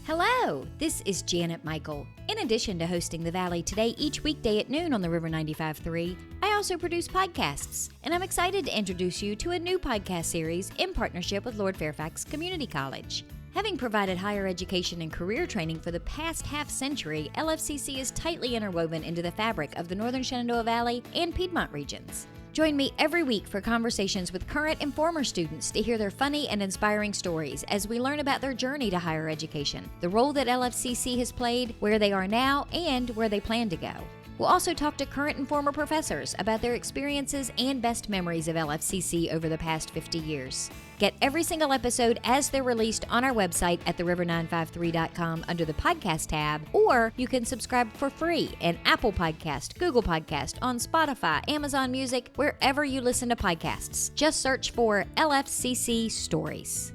Hello, this is Janet Michael. In addition to hosting The Valley Today each weekday at noon on the River 95.3, I also produce podcasts, and I'm excited to introduce you to a new podcast series in partnership with Lord Fairfax Community College. Having provided higher education and career training for the past half-century, LFCC is tightly interwoven into the fabric of the Northern Shenandoah Valley and Piedmont regions. Join me every week for conversations with current and former students to hear their funny and inspiring stories as we learn about their journey to higher education, the role that LFCC has played, where they are now, and where they plan to go. We'll also talk to current and former professors about their experiences and best memories of LFCC over the past 50 years. Get every single episode as they're released on our website at theriver953.com under the podcast tab, or you can subscribe for free in Apple Podcast, Google Podcast, on Spotify, Amazon Music, wherever you listen to podcasts. Just search for LFCC Stories.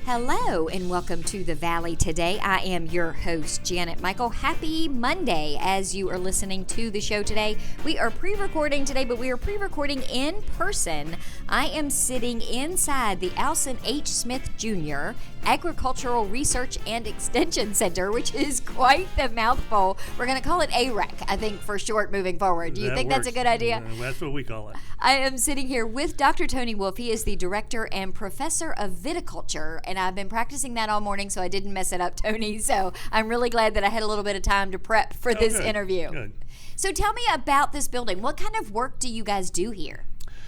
Hello and welcome to The Valley Today. I am your host, Janet Michael. Happy Monday as you are listening to the show today. We are pre-recording today, but we are pre-recording in person. I am sitting inside the Alson H. Smith Jr. Agricultural Research and Extension Center, which is quite the mouthful. We're going to call it AREC, I think, for short moving forward. Do you think that's a good idea? That's what we call it. I am sitting here with Dr. Tony Wolf. He is the Director and Professor of Viticulture, and I've been practicing that all morning, so I didn't mess it up, Tony. So I'm really glad that I had a little bit of time to prep for this interview. Good. So tell me about this building. What kind of work do you guys do here?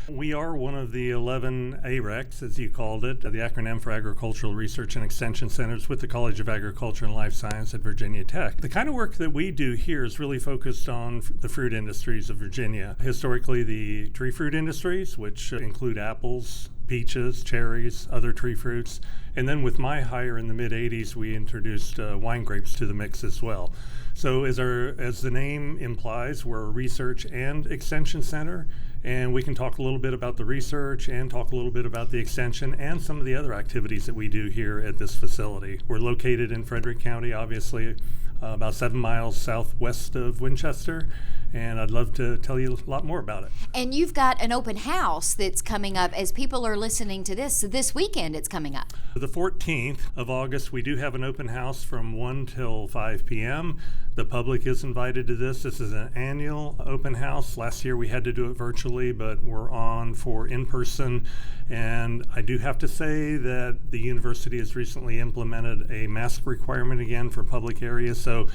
We are one of the 11 ARECs, as you called it, the acronym for Agricultural Research and Extension Centers with the College of Agriculture and Life Science at Virginia Tech. The kind of work that we do here is really focused on the fruit industries of Virginia. Historically, the tree fruit industries, which include apples, peaches, cherries, other tree fruits. And then with my hire in the mid-'80s, we introduced wine grapes to the mix as well. So as the name implies, we're a research and extension center, and we can talk a little bit about the research and talk a little bit about the extension and some of the other activities that we do here at this facility. We're located in Frederick County, obviously, about 7 miles southwest of Winchester, and I'd love to tell you a lot more about it. And you've got an open house that's coming up as people are listening to this. So this weekend it's coming up. The 14th of August, we do have an open house from 1 till 5 p.m. The public is invited to this. This is an annual open house. Last year we had to do it virtually, but we're on for in-person. And I do have to say that the university has recently implemented a mask requirement again for public areas. So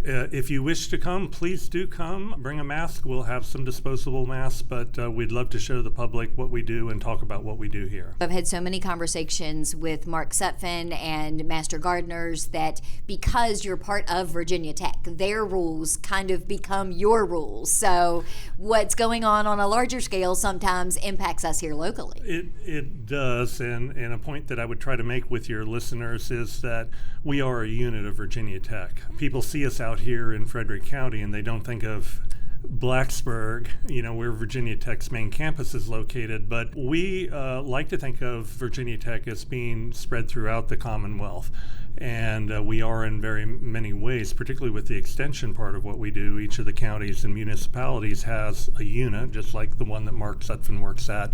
if you wish to come, please do come. Bring a mask. We'll have some disposable masks, but we'd love to show the public what we do and talk about what we do here. I've had so many conversations with Mark Sutphin and Master Gardeners that because you're part of Virginia Tech, their rules kind of become your rules. So what's going on a larger scale sometimes impacts us here locally. It does, and a point that I would try to make with your listeners is that we are a unit of Virginia Tech. People see us out here in Frederick County and they don't think of Blacksburg, where Virginia Tech's main campus is located, but we like to think of Virginia Tech as being spread throughout the Commonwealth. And we are in very many ways, particularly with the extension part of what we do. Each of the counties and municipalities has a unit, just like the one that Mark Sutphin works at.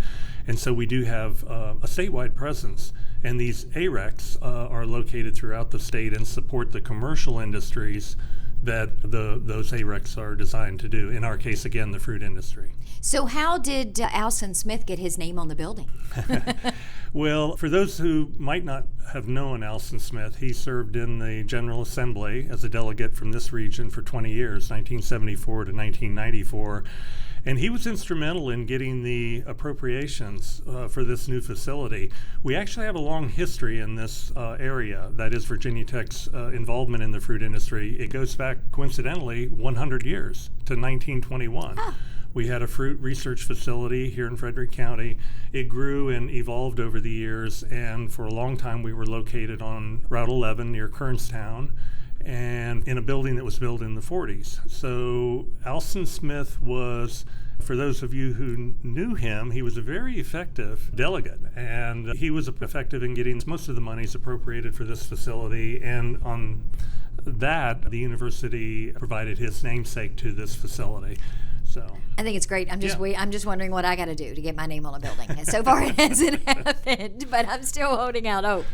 And so we do have a statewide presence. And these ARECs are located throughout the state and support the commercial industries that those ARECs are designed to do. In our case, again, the fruit industry. So how did Alson Smith get his name on the building? Well, for those who might not have known Alson Smith, he served in the General Assembly as a delegate from this region for 20 years, 1974 to 1994. And he was instrumental in getting the appropriations for this new facility. We actually have a long history in this area, that is Virginia Tech's involvement in the fruit industry. It goes back, coincidentally, 100 years to 1921. Oh. We had a fruit research facility here in Frederick County. It grew and evolved over the years, and for a long time we were located on Route 11 near Kernstown. and in a building that was built in the 40s. So Alston Smith was, for those of you who knew him, he was a very effective delegate, and he was effective in getting most of the monies appropriated for this facility, and on that, the university provided his namesake to this facility. So I think it's great. I'm just wondering what I got to do to get my name on a building. And so far, it hasn't happened, but I'm still holding out hope.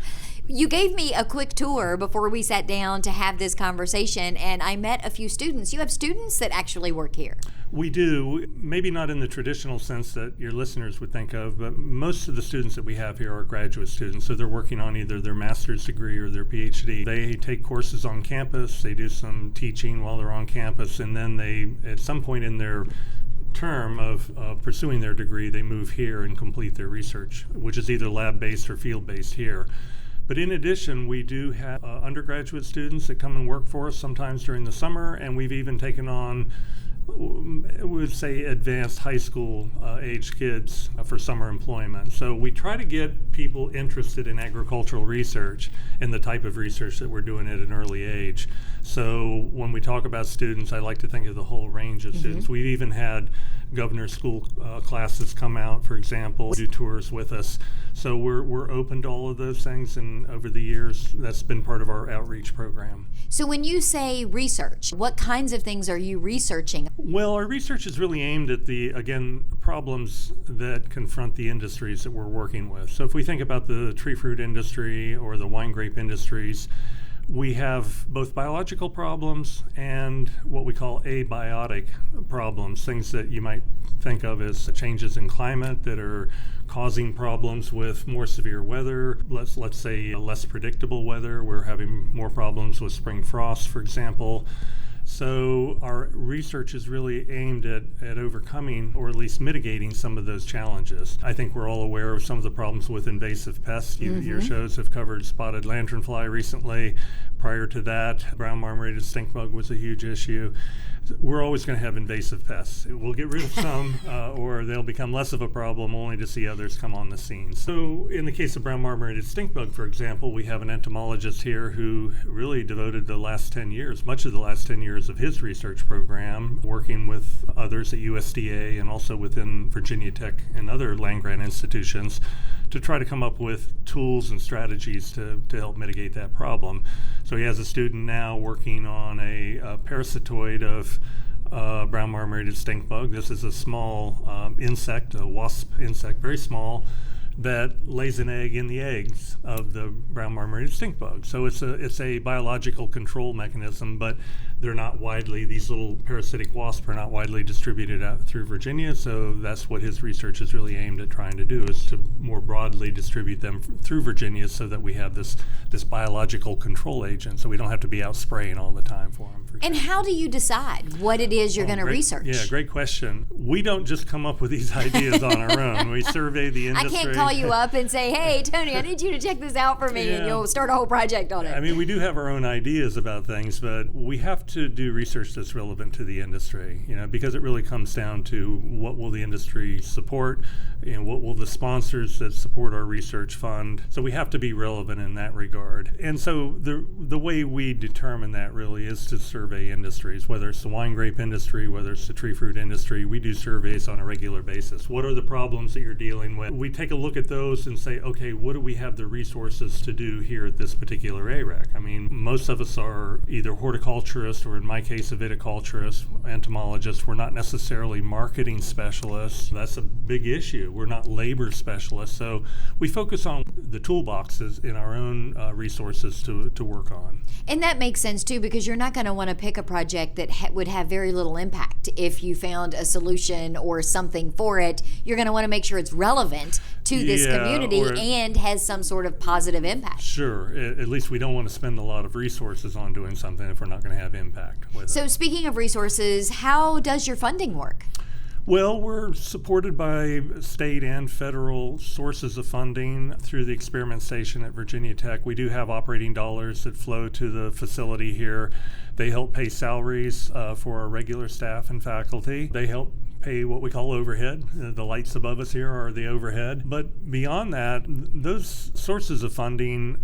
You gave me a quick tour before we sat down to have this conversation, and I met a few students. You have students that actually work here. We do, maybe not in the traditional sense that your listeners would think of, but most of the students that we have here are graduate students, so they're working on either their master's degree or their PhD. They take courses on campus, they do some teaching while they're on campus, and then they, at some point in their term of pursuing their degree, they move here and complete their research, which is either lab-based or field-based here. But in addition, we do have undergraduate students that come and work for us sometimes during the summer, and we've even taken on, we would say, advanced high school age kids for summer employment. So we try to get people interested in agricultural research and the type of research that we're doing at an early age. So when we talk about students, I like to think of the whole range of students. We've even had governor's school classes come out, for example, do tours with us. So we're open to all of those things, and over the years, that's been part of our outreach program. So when you say research, what kinds of things are you researching? Well, our research is really aimed at again, problems that confront the industries that we're working with. So if we think about the tree fruit industry or the wine grape industries, we have both biological problems and what we call abiotic problems, things that you might think of as changes in climate that are causing problems with more severe weather. Let's say less predictable weather. We're having more problems with spring frost, for example. So our research is really aimed at overcoming or at least mitigating some of those challenges. I think we're all aware of some of the problems with invasive pests. Your shows have covered spotted lanternfly recently. Prior to that, brown marmorated stinkbug was a huge issue. We're always going to have invasive pests. We'll get rid of some or they'll become less of a problem only to see others come on the scene. So in the case of brown marmorated stinkbug, for example, we have an entomologist here who really devoted much of the last 10 years of his research program working with others at USDA and also within Virginia Tech and other land-grant institutions to try to come up with tools and strategies to help mitigate that problem. So he has a student now working on a parasitoid of brown marmorated stinkbug. This is a small insect, a wasp insect, very small, that lays an egg in the eggs of the brown marmorated stinkbug. So it's a biological control mechanism, but these little parasitic wasps are not widely distributed out through Virginia, so that's what his research is really aimed at trying to do, is to more broadly distribute them through Virginia so that we have this biological control agent, so we don't have to be out spraying all the time for them. And how do you decide what it is you're going to research? Yeah, great question. We don't just come up with these ideas on our own. We survey the industry. I can't call you up and say, hey, Tony, I need you to check this out for me, and you'll start a whole project on it. I mean, we do have our own ideas about things, but we have to do research that's relevant to the industry, because it really comes down to what will the industry support, what will the sponsors that support our research fund. So we have to be relevant in that regard. And so the way we determine that really is to survey industries, whether it's the wine grape industry, whether it's the tree fruit industry. We do surveys on a regular basis. What are the problems that you're dealing with? We take a look at those and say, okay, what do we have the resources to do here at this particular AREC? I mean, most of us are either horticulturists or, in my case, a viticulturist, entomologist. We're not necessarily marketing specialists. That's a big issue. We're not labor specialists. So we focus on the toolboxes in our own resources to work on. And that makes sense, too, because you're not going to want to pick a project that would have very little impact. If you found a solution or something for it, you're going to want to make sure it's relevant to this community and has some sort of positive impact. Sure. At least we don't want to spend a lot of resources on doing something if we're not going to have impact with it. So speaking of resources, how does your funding work? Well, we're supported by state and federal sources of funding through the experiment station at Virginia Tech. We do have operating dollars that flow to the facility here. They help pay salaries for our regular staff and faculty. They help pay what we call overhead. The lights above us here are the overhead. But beyond that, those sources of funding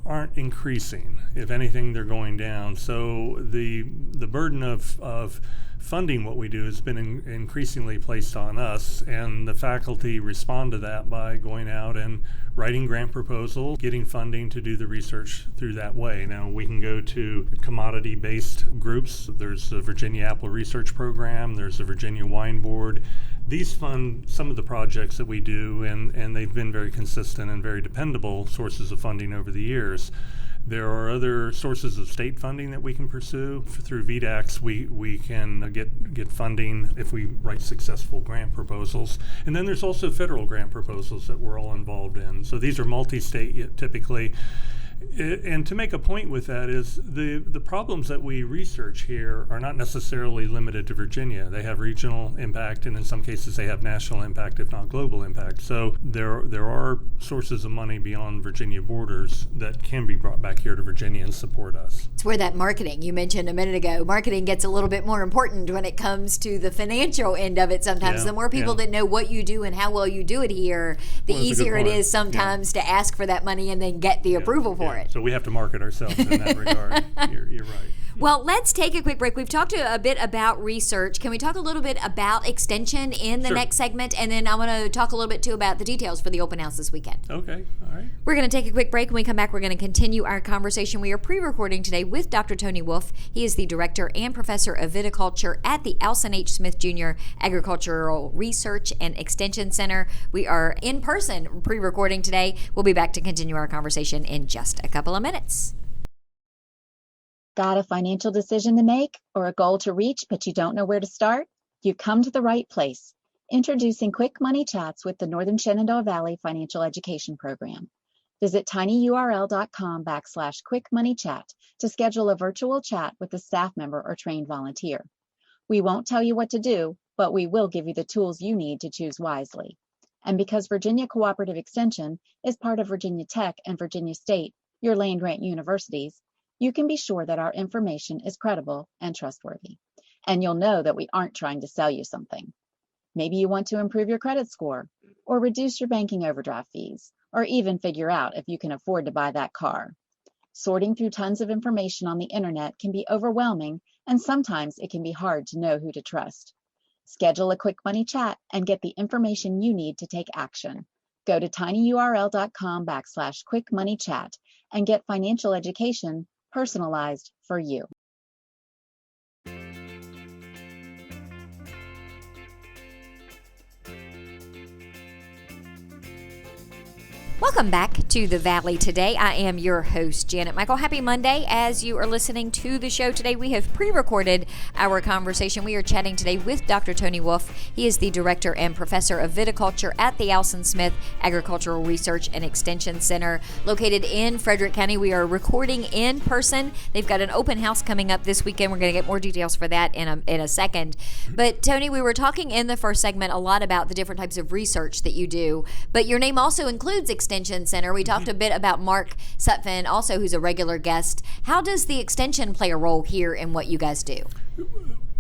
aren't increasing. If anything, they're going down. So the burden of funding what we do has been increasingly placed on us, and the faculty respond to that by going out and writing grant proposals, getting funding to do the research through that way. Now, we can go to commodity-based groups. There's the Virginia Apple Research Program, there's the Virginia Wine Board. These fund some of the projects that we do, and they've been very consistent and very dependable sources of funding over the years. There are other sources of state funding that we can pursue. Through VDACs, we can get funding if we write successful grant proposals. And then there's also federal grant proposals that we're all involved in. So these are multi-state typically. And to make a point with that is the problems that we research here are not necessarily limited to Virginia. They have regional impact, and in some cases they have national impact, if not global impact. So there are sources of money beyond Virginia borders that can be brought back here to Virginia and support us. It's where that marketing you mentioned a minute ago, marketing gets a little bit more important when it comes to the financial end of it sometimes. Yeah, the more people that know what you do and how well you do it here, the easier it is sometimes to ask for that money and then get the approval for it. So we have to market ourselves in that regard. You're right. Well, let's take a quick break. We've talked a bit about research. Can we talk a little bit about extension in the next segment? And then I want to talk a little bit, too, about the details for the open house this weekend. Okay. All right. We're going to take a quick break. When we come back, we're going to continue our conversation. We are pre-recording today with Dr. Tony Wolf. He is the Director and Professor of Viticulture at the Alson H. Smith Jr. Agricultural Research and Extension Center. We are in person pre-recording today. We'll be back to continue our conversation in just a couple of minutes. Got a financial decision to make or a goal to reach, but you don't know where to start? You've come to the right place. Introducing Quick Money Chats with the Northern Shenandoah Valley Financial Education Program. Visit tinyurl.com/quickmoneychat to schedule a virtual chat with a staff member or trained volunteer. We won't tell you what to do, but we will give you the tools you need to choose wisely. And because Virginia Cooperative Extension is part of Virginia Tech and Virginia State, your land-grant universities, you can be sure that our information is credible and trustworthy. And you'll know that we aren't trying to sell you something. Maybe you want to improve your credit score, or reduce your banking overdraft fees, or even figure out if you can afford to buy that car. Sorting through tons of information on the internet can be overwhelming, and sometimes it can be hard to know who to trust. Schedule a Quick Money Chat and get the information you need to take action. Go to tinyurl.com/quickmoneychat and get financial education personalized for you. Welcome back to the Valley today. I am your host, Janet Michael. Happy Monday. As you are listening to the show today, we have pre-recorded our conversation. We are chatting today with Dr. Tony Wolf. He is the Director and Professor of Viticulture at the Alson Smith Agricultural Research and Extension Center located in Frederick County. We are recording in person. They've got an open house coming up this weekend. We're going to get more details for that in a second. But Tony, we were talking in the first segment a lot about the different types of research that you do, but your name also includes Extension Center. We talked a bit about Mark Sutphin, also who's a regular guest. How does the extension play a role here in what you guys do?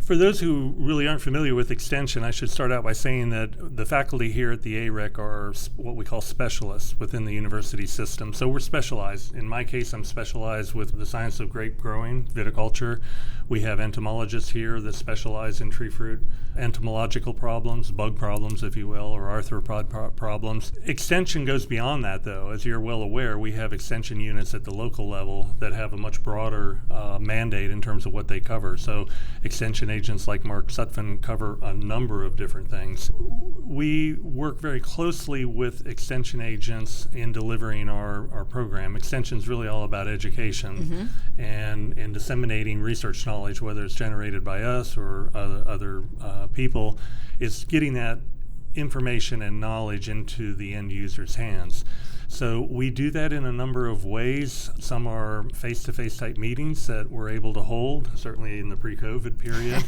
For those who really aren't familiar with extension, I should start out by saying that the faculty here at the AREC are what we call specialists within the university system. So we're specialized. In my case, I'm specialized with the science of grape growing, viticulture. We have entomologists here that specialize in tree fruit entomological problems, bug problems, if you will, or arthropod problems. Extension goes beyond that, though. As you're well aware, we have extension units at the local level that have a much broader mandate in terms of what they cover. So extension agents like Mark Sutphin cover a number of different things. We work very closely with extension agents in delivering our program. Extension is really all about education and disseminating research knowledge, whether it's generated by us or other people. It's getting that information and knowledge into the end user's hands. So we do that in a number of ways. Some are face-to-face type meetings that we're able to hold, certainly in the pre-COVID period,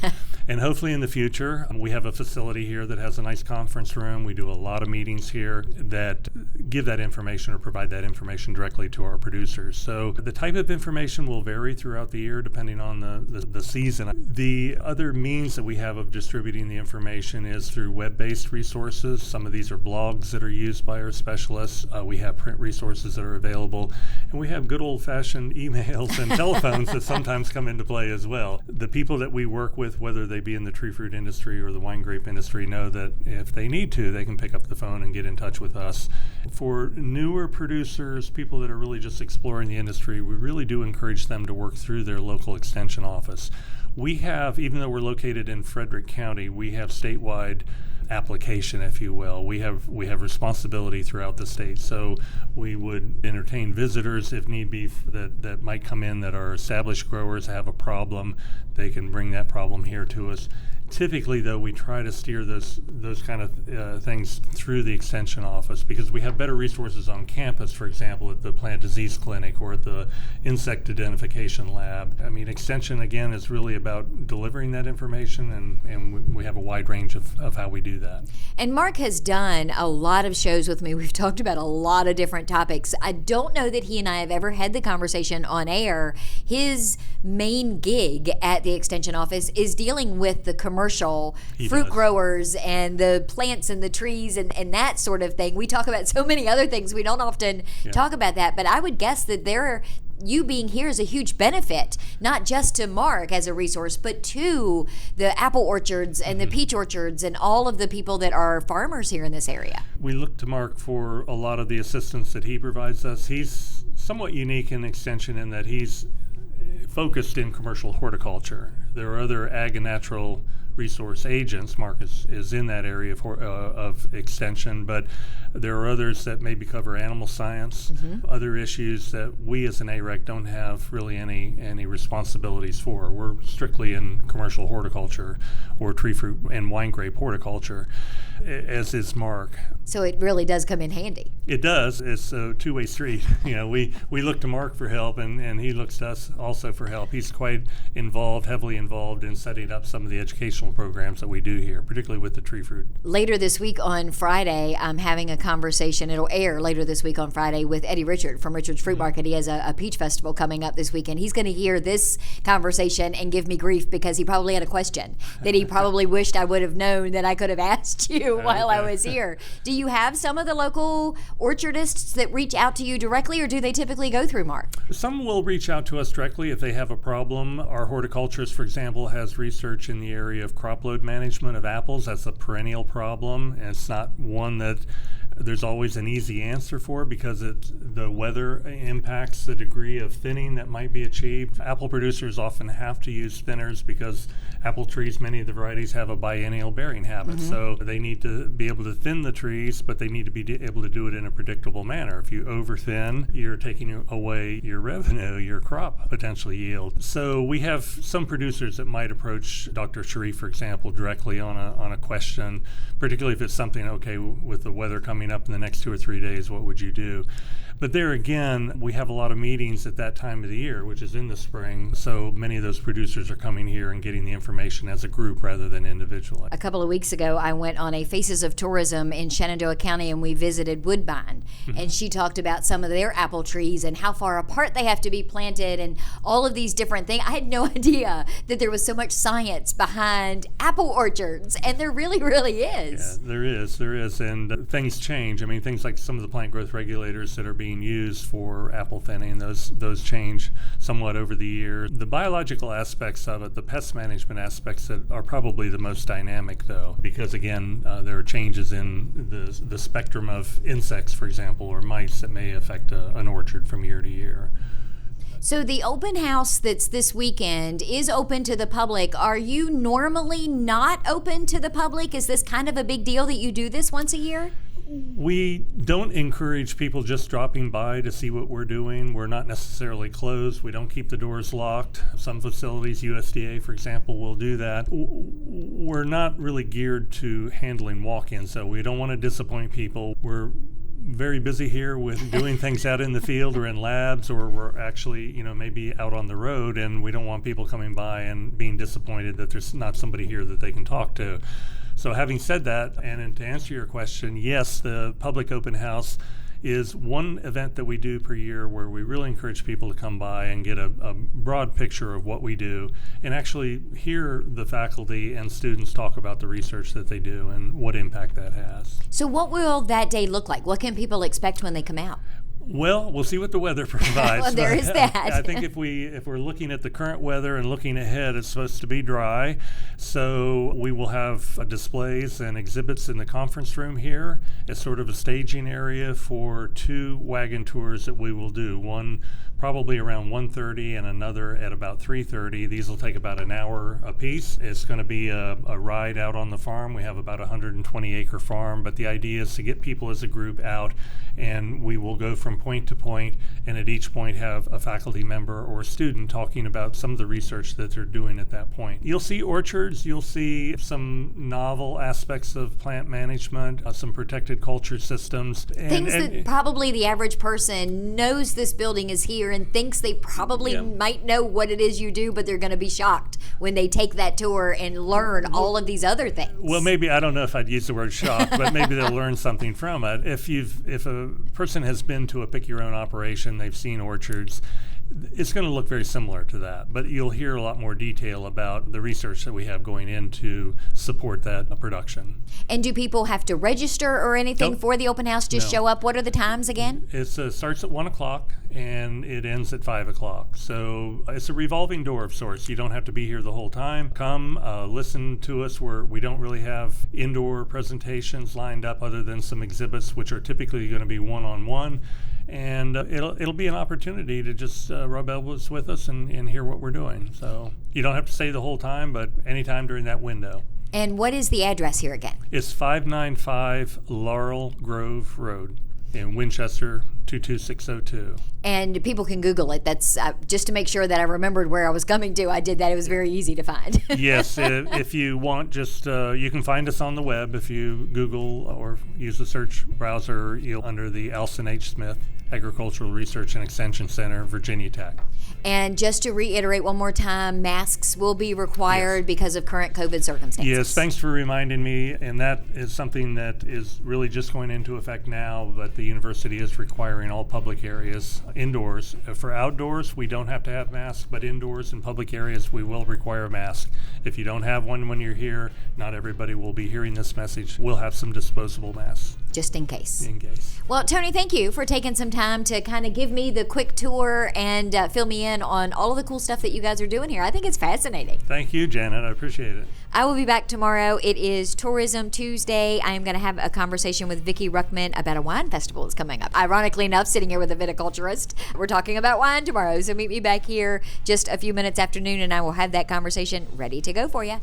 and hopefully in the future. We have a facility here that has a nice conference room. We do a lot of meetings here that give that information or provide that information directly to our producers. So the type of information will vary throughout the year depending on the season. The other means that we have of distributing the information is through web-based resources. Some of these are blogs that are used by our specialists. We have print resources that are available, and we have good old-fashioned emails and telephones that sometimes come into play as well. The people that we work with, whether they be in the tree fruit industry or the wine grape industry, know that if they need to, they can pick up the phone and get in touch with us. For newer producers, people that are really just exploring the industry, we really do encourage them to work through their local extension office. We have, even though we're located in Frederick County, we have statewide application, if you will. We have responsibility throughout the state, so we would entertain visitors if need be that might come in that are established growers, have a problem. They can bring that problem here to us. Typically, though, we try to steer those kind of things through the extension office because we have better resources on campus, for example, at the plant disease clinic or at the insect identification lab. I mean, extension, again, is really about delivering that information, and we have a wide range of how we do that. And Mark has done a lot of shows with me. We've talked about a lot of different topics. I don't know that he and I have ever had the conversation on air. His main gig at the extension office is dealing with the commercial fruit growers and the plants and the trees and that sort of thing. We talk about so many other things. We don't often talk about that, but I would guess that you being here is a huge benefit, not just to Mark as a resource, but to the apple orchards and the peach orchards and all of the people that are farmers here in this area. We look to Mark for a lot of the assistance that he provides us. He's somewhat unique in extension in that he's focused in commercial horticulture. There are other ag and natural resource agents. Mark is in that area of extension, but there are others that maybe cover animal science, other issues that we as an AREC don't have really any responsibilities for. We're strictly in commercial horticulture or tree fruit and wine grape horticulture, as is Mark. So it really does come in handy. It does. It's a two-way street. We look to Mark for help, and he looks to us also for help. He's quite heavily involved in setting up some of the educational programs that we do here, particularly with the tree fruit. Later this week on Friday, I'm having a conversation. It'll air later this week on Friday with Eddie Richard from Richard's Fruit Market. He has a peach festival coming up this weekend. He's going to hear this conversation and give me grief because he probably had a question that he probably wished I would have known that I could have asked you while I was here. Do you have some of the local orchardists that reach out to you directly, or do they typically go through Mark? Some will reach out to us directly if they have a problem. Our horticulturist, for example, has research in the area of crop load management of apples. That's a perennial problem, and it's not one that there's always an easy answer for because the weather impacts the degree of thinning that might be achieved. Apple producers often have to use thinners because apple trees, many of the varieties, have a biennial-bearing habit. So they need to be able to thin the trees, but they need to be able to do it in a predictable manner. If you over-thin, you're taking away your revenue, your crop potential yield. So we have some producers that might approach Dr. Sharif, for example, directly on a question, particularly if it's something, okay, with the weather coming up in the next 2 or 3 days, what would you do? But there again, we have a lot of meetings at that time of the year, which is in the spring. So many of those producers are coming here and getting the information as a group rather than individually. A couple of weeks ago, I went on a Faces of Tourism in Shenandoah County, and we visited Woodbine. And she talked about some of their apple trees and how far apart they have to be planted and all of these different things. I had no idea that there was so much science behind apple orchards, and there really, really is. Yeah, there is. And things change. I mean, things like some of the plant growth regulators that are being used for apple thinning, those change somewhat over the year. The biological aspects of it, the pest management aspects that are probably the most dynamic, though, because again, there are changes in the spectrum of insects, for example, or mice that may affect an orchard from year to year. So the open house that's this weekend is open to the public. Are you normally not open to the public? Is this kind of a big deal that you do this once a year? We don't encourage people just dropping by to see what we're doing. We're not necessarily closed. We don't keep the doors locked. Some facilities, USDA, for example, will do that. We're not really geared to handling walk-ins, so we don't want to disappoint people. We're very busy here with doing things out in the field or in labs, or we're actually, maybe out on the road, and we don't want people coming by and being disappointed that there's not somebody here that they can talk to. So having said that, and to answer your question, yes, the public open house is one event that we do per year where we really encourage people to come by and get a broad picture of what we do and actually hear the faculty and students talk about the research that they do and what impact that has. So what will that day look like? What can people expect when they come out? Well, we'll see what the weather provides. Well, there is that. I think if we're looking at the current weather and looking ahead, it's supposed to be dry. So we will have displays and exhibits in the conference room here as sort of a staging area for 2 wagon tours that we will do. One probably around 1:30 and another at about 3:30. These will take about an hour apiece. It's going to be a ride out on the farm. We have about a 120-acre farm, but the idea is to get people as a group out, and we will go from point to point, and at each point have a faculty member or a student talking about some of the research that they're doing at that point. You'll see orchards, you'll see some novel aspects of plant management, some protected culture systems. Things that probably the average person knows this building is here and thinks they probably might know what it is you do, but they're going to be shocked when they take that tour and learn all of these other things. Well, maybe, I don't know if I'd use the word shock, but maybe they'll learn something from it. If a person has been to a pick your own operation, they've seen orchards, it's going to look very similar to that, but you'll hear a lot more detail about the research that we have going in to support that production. And do people have to register or anything for the open house? Just show up? What are the times again? It starts at 1 o'clock and it ends at 5 o'clock. So it's a revolving door of sorts. You don't have to be here the whole time. Come, listen to us. We don't really have indoor presentations lined up other than some exhibits, which are typically going to be one-on-one. And it'll be an opportunity to just rub elbows with us and hear what we're doing. So you don't have to stay the whole time, but anytime during that window. And what is the address here again? It's 595 Laurel Grove Road in Winchester, 22602. And people can Google it. That's just to make sure that I remembered where I was coming to. I did that. It was very easy to find. Yes, if you want, just you can find us on the web if you Google or use the search browser under the Alson H. Smith Agricultural Research and Extension Center, Virginia Tech. And just to reiterate one more time, masks will be required because of current COVID circumstances. Yes, thanks for reminding me. And that is something that is really just going into effect now, but the university is requiring all public areas indoors. For outdoors, we don't have to have masks, but indoors in public areas, we will require a mask. If you don't have one when you're here, not everybody will be hearing this message. We'll have some disposable masks. Just in case. In case. Well, Tony, thank you for taking some time to kind of give me the quick tour and fill me in on all of the cool stuff that you guys are doing here. I think it's fascinating. Thank you, Janet. I appreciate it. I will be back tomorrow. It is Tourism Tuesday. I am going to have a conversation with Vicki Ruckman about a wine festival that's coming up. Ironically enough, sitting here with a viticulturist. We're talking about wine tomorrow. So meet me back here just a few minutes after noon, and I will have that conversation ready to go for you.